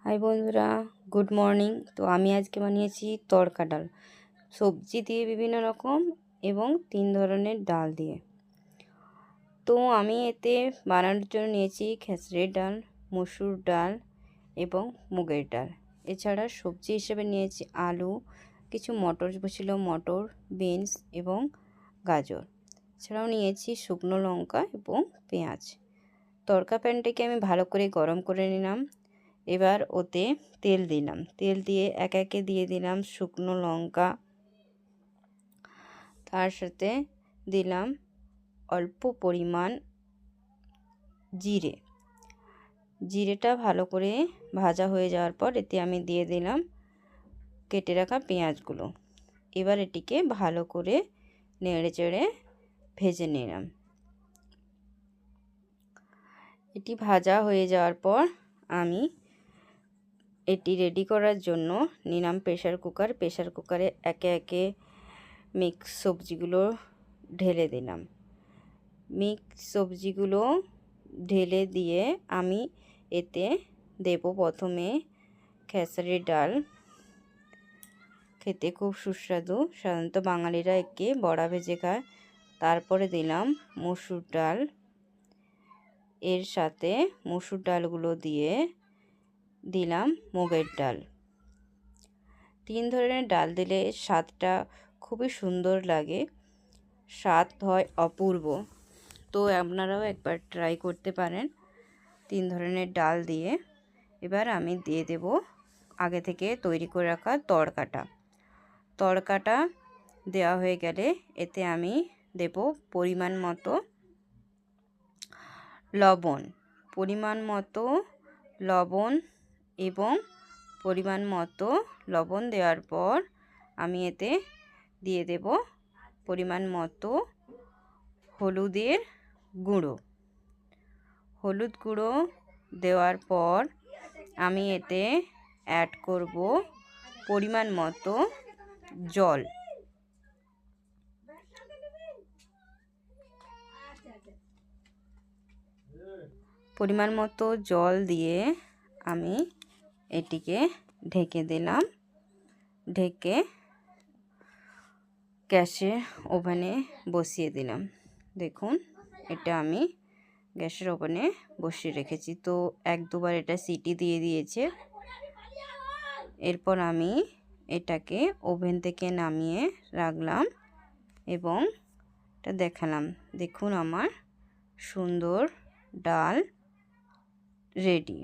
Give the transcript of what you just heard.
High বন্ধুরা, good morning. তো আমি আজকে বানিয়েছি তড়কা ডাল, সবজি দিয়ে বিভিন্ন রকম এবং 3 ধরনের ডাল দিয়ে। তো আমি এতে বানানোর জন্য নিয়েছি খেসরির ডাল, মসুর ডাল এবং মুগের ডাল। এছাড়া সবজি হিসেবে নিয়েছি আলু, কিছু মটর ছিল, মটর, বিনস এবং গাজর। এছাড়াও নিয়েছি শুকনো লঙ্কা এবং পেঁয়াজ। তড়কা প্যানটাকে আমি ভালো করে গরম করে নিলাম। এবার ওতে তেল দিলাম, তেল দিয়ে একে একে দিয়ে দিলাম শুকনো লঙ্কা, তার সাথে দিলাম অল্প পরিমাণ জিরেটা ভালো করে ভাজা হয়ে যাওয়ার পর এতে আমি দিয়ে দিলাম কেটে রাখা পেঁয়াজগুলো। এবার এটিকে ভালো করে নেড়ে চেড়ে ভেজে নিলাম। এটি ভাজা হয়ে যাওয়ার পর আমি এটি রেডি করার জন্য নিলাম প্রেসার কুকারে একে একে মিক্স সবজিগুলো ঢেলে দিলাম। মিক্স সবজিগুলো ঢেলে দিয়ে আমি এতে দেব প্রথমে খেসারির ডাল, খেতে খুব সুস্বাদু, সাধারণত বাঙালিরা একে বড়া ভেজে খায়। তারপরে দিলাম মসুর ডাল, এর সাথে মসুর ডালগুলো দিয়ে দিলাম মুগের ডাল। 3 ধরনের ডাল দিলে স্বাদটা খুবই সুন্দর লাগে, স্বাদ হয় অপূর্ব। তো আপনারাও একবার ট্রাই করতে পারেন 3 ধরনের ডাল দিয়ে। এবার আমি দিয়ে দেব আগে থেকে তৈরি করে রাখা তড়কাটা দেওয়া হয়ে গেলে এতে আমি দেব পরিমাণ মতো লবণ এবং পরিমাণ মতো লবণ দেওয়ার পর আমি এতে দিয়ে দেব পরিমাণ মতো হলুদ গুঁড়ো দেওয়ার পর আমি এতে অ্যাড করব পরিমাণ মতো জল। পরিমাণ মতো জল দিয়ে আমি এটিকে ঢেকে দিলাম। ঢেকে গ্যাসে ওভেনে বসিয়ে দিলাম। দেখুন, এটা আমি গ্যাসের ওভেনে বসিয়ে রেখেছি। তো 1-2 বার এটা সিটি দিয়ে দিয়েছে। এরপর আমি এটাকে ওভেন থেকে নামিয়ে রাখলাম এবং এটা দেখালাম। দেখুন, আমার সুন্দর ডাল রেডি।